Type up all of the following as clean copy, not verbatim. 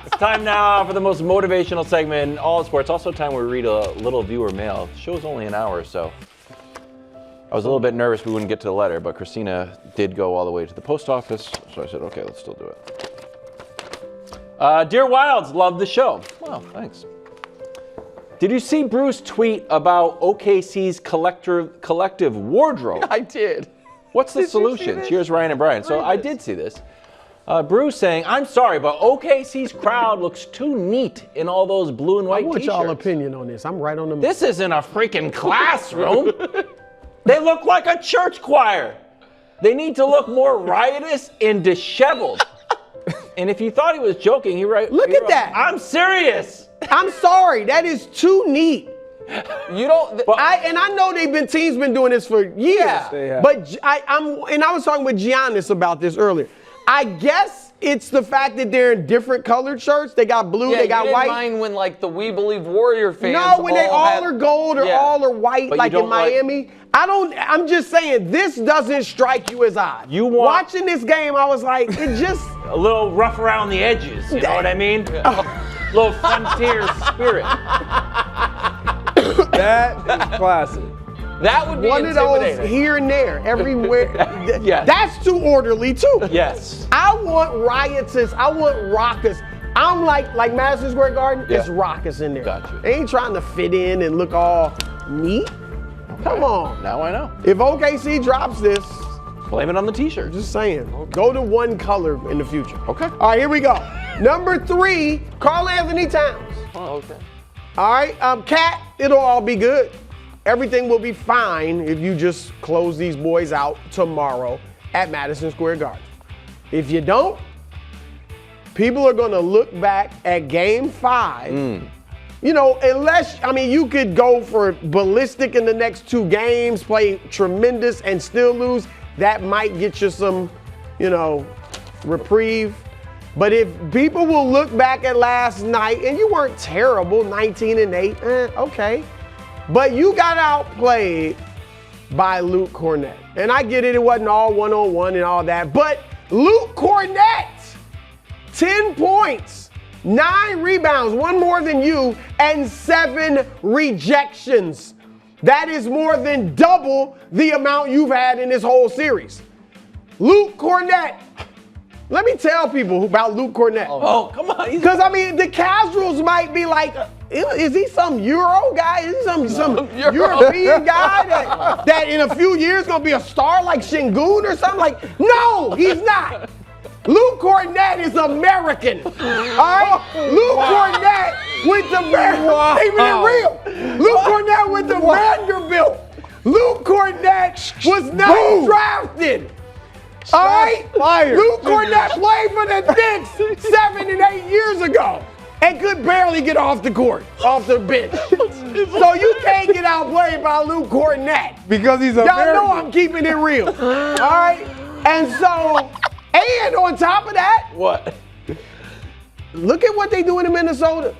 It's time now for the most motivational segment in all sports. Also time where we read a little viewer mail. The show's only an hour, so I was a little bit nervous we wouldn't get to the letter, but Christina did go all the way to the post office, so I said, okay, let's still do it. Dear Wildes, love the show. Wow, thanks. Did you see Bruce tweet about OKC's collective wardrobe? I did. What's the solution? Cheers, Ryan and Brian. So I did see this. Bruce saying, I'm sorry, but OKC's crowd looks too neat in all those blue and white t-shirts. I want y'all opinion on this. I'm right on the. This isn't a freaking classroom. They look like a church choir. They need to look more riotous and disheveled. And if you thought he was joking, he wrote, Look at that. I'm serious. I'm sorry. That is too neat. You don't. I know teams been doing this for years. Yeah. But I was talking with Giannis about this earlier. I guess it's the fact that they're in different colored shirts. They got blue, they got white. Mind when like the We Believe Warrior fans. No, when they all are gold or all are white, but like in Miami. I'm just saying, this doesn't strike you as odd. Watching this game, I was like, it just. A little rough around the edges, you know what I mean? Little frontier spirit. That is classic. That would be one of those here and there, everywhere. Yes. That's too orderly too. Yes. I want riotous. I want raucous. I'm like Madison Square Garden. Yeah. It's raucous in there. Gotcha. They ain't trying to fit in and look all neat. Okay. Come on. Now I know. If OKC drops this, blame it on the t-shirt. Just saying. Go to one color in the future. Okay. All right, here we go. Number 3, Karl Anthony Towns. Oh, okay. All right, Cat, it'll all be good. Everything will be fine if you just close these boys out tomorrow at Madison Square Garden. If you don't, people are going to look back at Game 5. You know, you could go for ballistic in the next 2 games, play tremendous and still lose. That might get you some, reprieve. But if people will look back at last night, and you weren't terrible, 19-8, okay. But you got outplayed by Luke Cornett. And I get it wasn't all one-on-one and all that. But Luke Cornett, 10 points, 9 rebounds, 1 more than you, and 7 rejections. That is more than double the amount you've had in this whole series. Luke Cornett. Let me tell people about Luke Cornett. Oh, come on. Because, the casuals might be like, is he some Euro guy? Is he some European guy that in a few years going to be a star like Şengün or something? Like, no, he's not. Luke Cornett is American. All right? Luke Cornett went to real. Luke Cornett went to Vanderbilt. Luke Cornett was not drafted. All right? Luke Cornett played for the Knicks 7 and 8 years ago and could barely get off the court, off the bench. So you can't get outplayed by Luke Cornett. Because he's American. Y'all know I'm keeping it real. All right? And on top of that, what? Look at what they doing in Minnesota.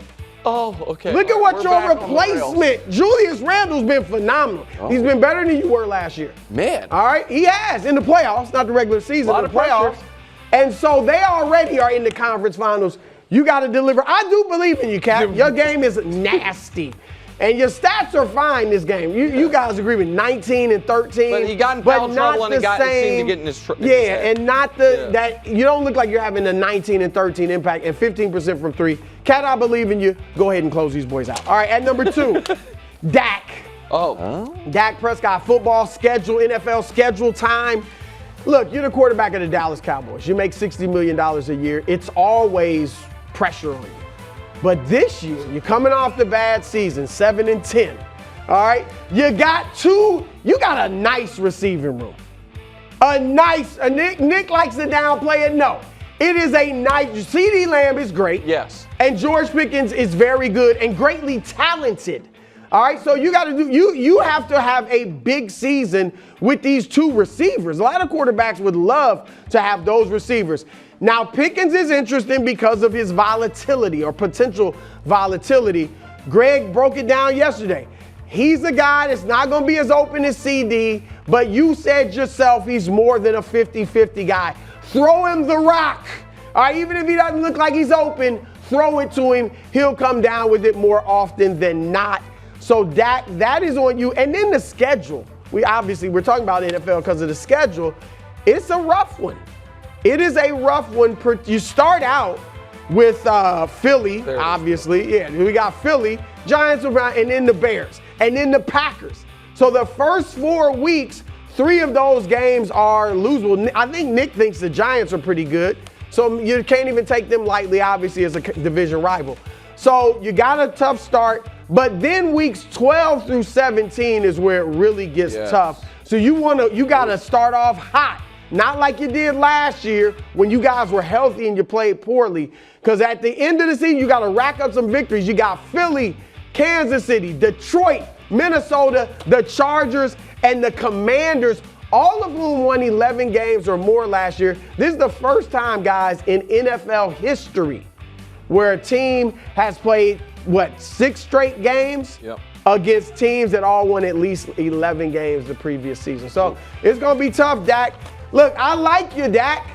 Oh, okay. Look at what your replacement, Julius Randle's been phenomenal. Oh. He's been better than you were last year. Man. All right? He has in the playoffs, not the regular season, in the playoffs. Pressure. And so they already are in the conference finals. You got to deliver. I do believe in you, Cap. Your game is nasty. And your stats are fine this game. You guys agree with 19 and 13. But he got in foul trouble and he seemed to get in his head. And not that you don't look like you're having a 19 and 13 impact and 15% from 3. Cat, I believe in you. Go ahead and close these boys out. All right, at number 2, Dak. Dak Prescott, football schedule, NFL schedule time. Look, you're the quarterback of the Dallas Cowboys. You make $60 million a year. It's always pressure on you. But this year, you're coming off the bad season, 7 and 10. All right? You got a nice receiving room. Nick likes to downplay it. No. It is a nice, CeeDee Lamb is great. Yes. And George Pickens is very good and greatly talented. All right, so you have to have a big season with these 2 receivers. A lot of quarterbacks would love to have those receivers. Now, Pickens is interesting because of his volatility or potential volatility. Greg broke it down yesterday. He's a guy that's not going to be as open as CD, but you said yourself he's more than a 50-50 guy. Throw him the rock. All right, even if he doesn't look like he's open, throw it to him, he'll come down with it more often than not. So Dak, that is on you. And then the schedule. We're talking about NFL because of the schedule. It's a rough one. It is a rough one. You start out with Philly, obviously. Yeah, we got Philly, Giants around, and then the Bears, and then the Packers. So the first 4 weeks, 3 of those games are losable. I think Nick thinks the Giants are pretty good. So you can't even take them lightly, obviously, as a division rival. So you got a tough start, but then weeks 12 through 17 is where it really gets tough. So you gotta start off hot. Not like you did last year when you guys were healthy and you played poorly. Because at the end of the season, you got to rack up some victories. You got Philly, Kansas City, Detroit, Minnesota, the Chargers, and the Commanders, all of whom won 11 games or more last year. This is the first time, guys, in NFL history where a team has played, 6 straight games? Yep. Against teams that all won at least 11 games the previous season. So it's going to be tough, Dak. Look, I like you, Dak.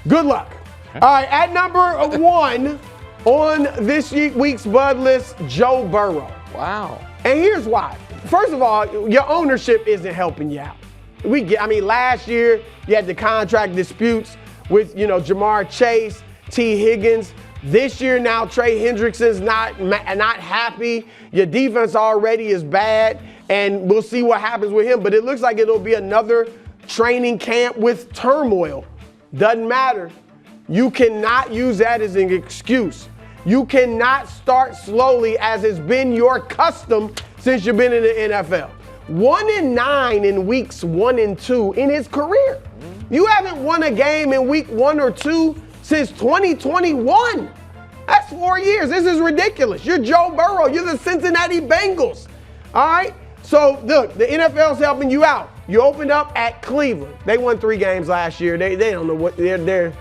Good luck. All right, at number 1 on this week's Bud list, Joe Burrow. Wow. And here's why. First of all, your ownership isn't helping you out. Last year you had the contract disputes with, Jamar Chase, T. Higgins. This year now Trey Hendrickson's not happy. Your defense already is bad, and we'll see what happens with him. But it looks like it'll be another training camp with turmoil. Doesn't matter. You cannot use that as an excuse. You cannot start slowly, as has been your custom since you've been in the NFL. 1-9 in weeks 1 and 2 in his career. You haven't won a game in week 1 or 2 since 2021. That's 4 years. This is ridiculous. You're Joe Burrow. You're the Cincinnati Bengals. All right? So, look, the NFL's helping you out. You opened up at Cleveland. They won 3 games last year. They don't know what they're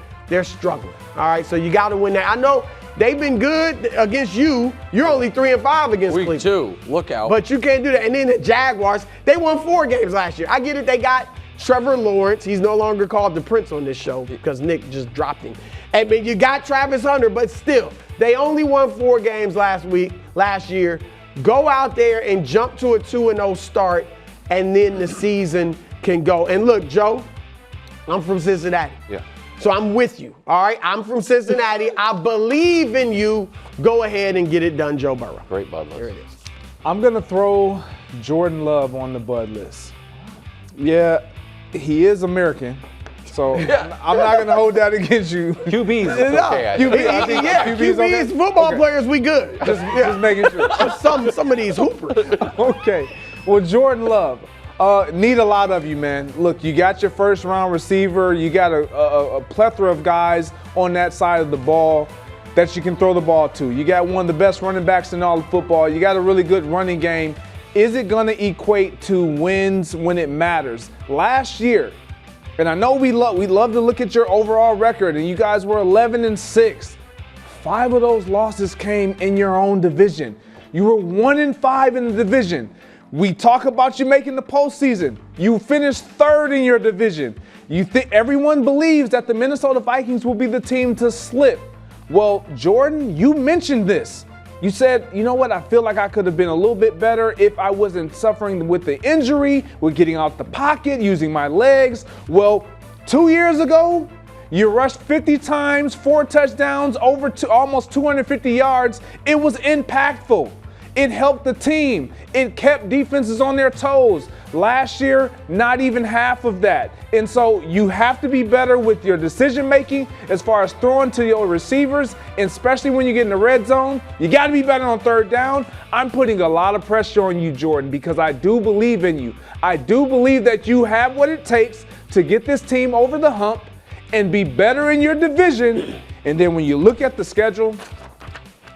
struggling. All right? So you got to win that. I know they've been good against you. You're only 3-5 against Cleveland. Week 2. Look out. But you can't do that. And then the Jaguars, they won 4 games last year. I get it. They got Trevor Lawrence. He's no longer called the Prince on this show because Nick just dropped him. And you got Travis Hunter, but still, they only won 4 games last year. Go out there and jump to a 2-0 start, and then the season can go. And look, Joe, I'm from Cincinnati. Yeah. So I'm with you, all right? I'm from Cincinnati. I believe in you. Go ahead and get it done, Joe Burrow. Great Bud list. There it is. I'm going to throw Jordan Love on the Bud list. Yeah, he is American. So I'm not going to hold that against you. QBs. Okay, QBs, football players, we good. Just making sure. Some of these hoopers. Okay. Well, Jordan Love. Need a lot of you, man. Look, you got your first-round receiver. You got a plethora of guys on that side of the ball that you can throw the ball to. You got one of the best running backs in all of football. You got a really good running game. Is it going to equate to wins when it matters? Last year, and I know we love to look at your overall record, and you guys were 11-6. 5 of those losses came in your own division. You were 1-5 in the division. We talk about you making the postseason. You finished 3rd in your division. You think everyone believes that the Minnesota Vikings will be the team to slip. Well, Jordan, you mentioned this. You said, you know what, I feel like I could have been a little bit better if I wasn't suffering with the injury, with getting out the pocket, using my legs. Well, 2 years ago, you rushed 50 times, 4 touchdowns, almost 250 yards. It was impactful. It helped the team. It kept defenses on their toes. Last year, not even half of that. And so you have to be better with your decision making as far as throwing to your receivers, and especially when you get in the red zone. You got to be better on 3rd down. I'm putting a lot of pressure on you, Jordan, because I do believe in you. I do believe that you have what it takes to get this team over the hump and be better in your division. And then when you look at the schedule,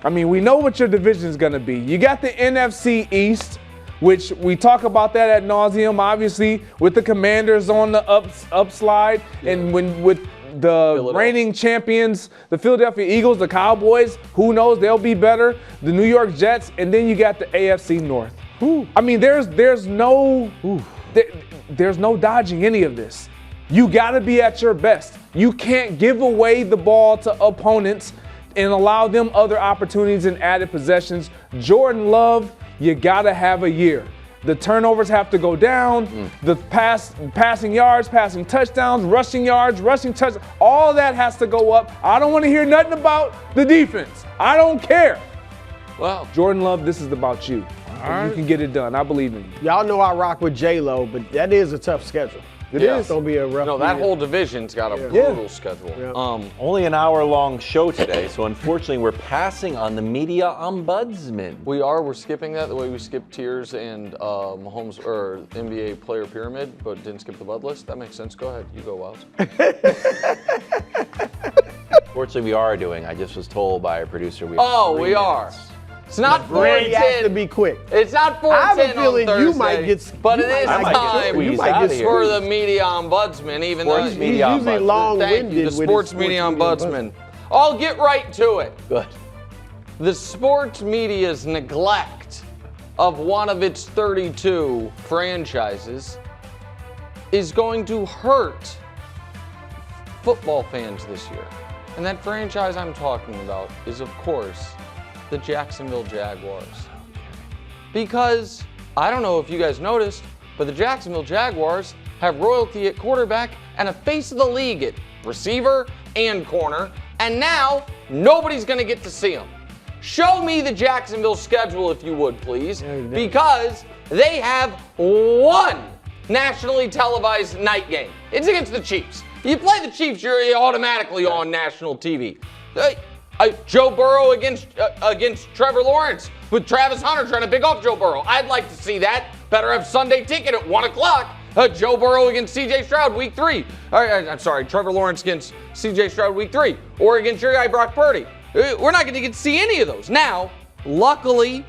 I mean, we know what your division is going to be. You got the NFC East, which we talk about that ad nauseum, obviously, with the Commanders on the upslide, and with the reigning champions, the Philadelphia Eagles, the Cowboys, who knows, they'll be better, the New York Jets, and then you got the AFC North. Ooh. I mean, there's no dodging any of this. You got to be at your best. You can't give away the ball to opponents and allow them other opportunities and added possessions. Jordan Love, you gotta have a year. The turnovers have to go down. The passing yards, passing touchdowns, rushing yards, rushing touchdowns, all that has to go up. I don't want to hear nothing about the defense. I don't care. Well, Jordan Love, this is about you. You can get it done. I believe in you. Y'all know I rock with J-Lo, but that is a tough schedule. It is. It's going to be a rough that year. whole division's got a brutal schedule. Yeah. Only an hour-long show today, so unfortunately we're passing on the media ombudsman. We're skipping that the way we skipped tiers and Mahomes or NBA player pyramid, but didn't skip the Bud list. That makes sense. Go ahead. You go, Wildes. Fortunately, we are doing. I just was told by our producer we. We are. It's not 4 and You have to 10. be quick. It's not 4 I and have a 10 on feeling Thursday, you might get. but it is I might get time squeezed out of here. for the media ombudsman. Even though Sports He's media usually ombudsman. long-winded Thank you, the with his sports media ombudsman. I'll get right to it. Good. The sports media's neglect of one of its 32 franchises is going to hurt football fans this year. And that franchise I'm talking about is, of course, the Jacksonville Jaguars. Because, I don't know if you guys noticed, but the Jacksonville Jaguars have royalty at quarterback and a face of the league at receiver and corner, and now nobody's going to get to see them. Show me the Jacksonville schedule, if you would, please, because they have one nationally televised night game. It's against the Chiefs. You play the Chiefs, you're automatically on national TV. Joe Burrow against Trevor Lawrence with Travis Hunter trying to pick off Joe Burrow. I'd like to see that. Better have Sunday Ticket at 1 o'clock. Joe Burrow against C.J. Stroud week 3. I'm sorry, Trevor Lawrence against C.J. Stroud week 3. Or against your guy Brock Purdy. We're not going to get to see any of those. Now, luckily,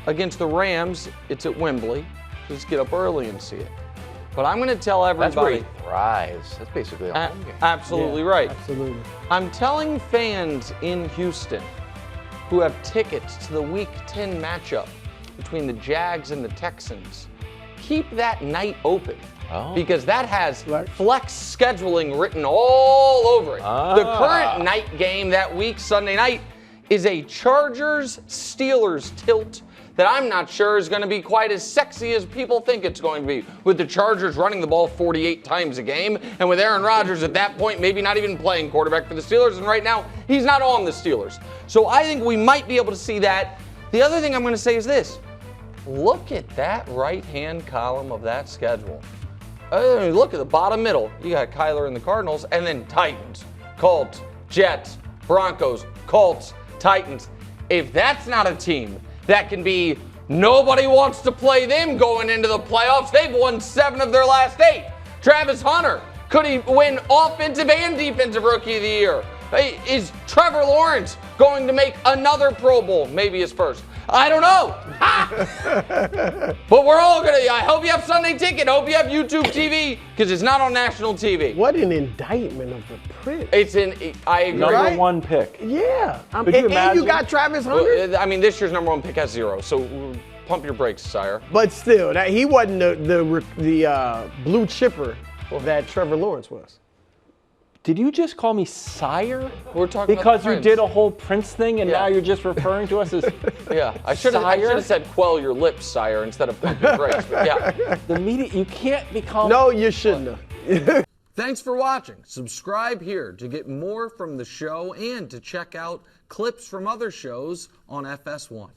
against the Rams, it's at Wembley. Just get up early and see it. But I'm going to tell everybody. That's where he thrives. That's basically a home game. Absolutely right. Absolutely. I'm telling fans in Houston who have tickets to the Week 10 matchup between the Jags and the Texans, keep that night open. Because that has flex scheduling written all over it. The current night game that week, Sunday night, is a Chargers-Steelers tilt that I'm not sure is going to be quite as sexy as people think it's going to be, with the Chargers running the ball 48 times a game, and with Aaron Rodgers at that point maybe not even playing quarterback for the Steelers, and right now he's not on the Steelers. So I think we might be able to see that. The other thing I'm going to say is this. Look at that right-hand column of that schedule. Look at the bottom middle. You got Kyler and the Cardinals, and then Titans, Colts, Jets, Broncos, Colts, Titans. If that's not a team that can be, nobody wants to play them going into the playoffs. They've won 7 of their last 8. Travis Hunter, could he win offensive and defensive rookie of the year? Is Trevor Lawrence going to make another Pro Bowl? Maybe his first. I don't know. But we're all going to, I hope you have Sunday Ticket. I hope you have YouTube TV, because it's not on national TV. What an indictment of the Prince. I agree. Number 1 pick. Yeah. Could you imagine? And you got Travis Hunter? Well, I mean, this year's number 1 pick has 0, so pump your brakes, sire. But still, he wasn't the blue chipper that Trevor Lawrence was. Did you just call me sire? We're talking because about you did a whole Prince thing, and now you're just referring to us as yeah. I should have said quell your lips, sire, instead of pump your brakes. But yeah, the media. You can't become. No, you shouldn't have. Thanks for watching. Subscribe here to get more from the show and to check out clips from other shows on FS1.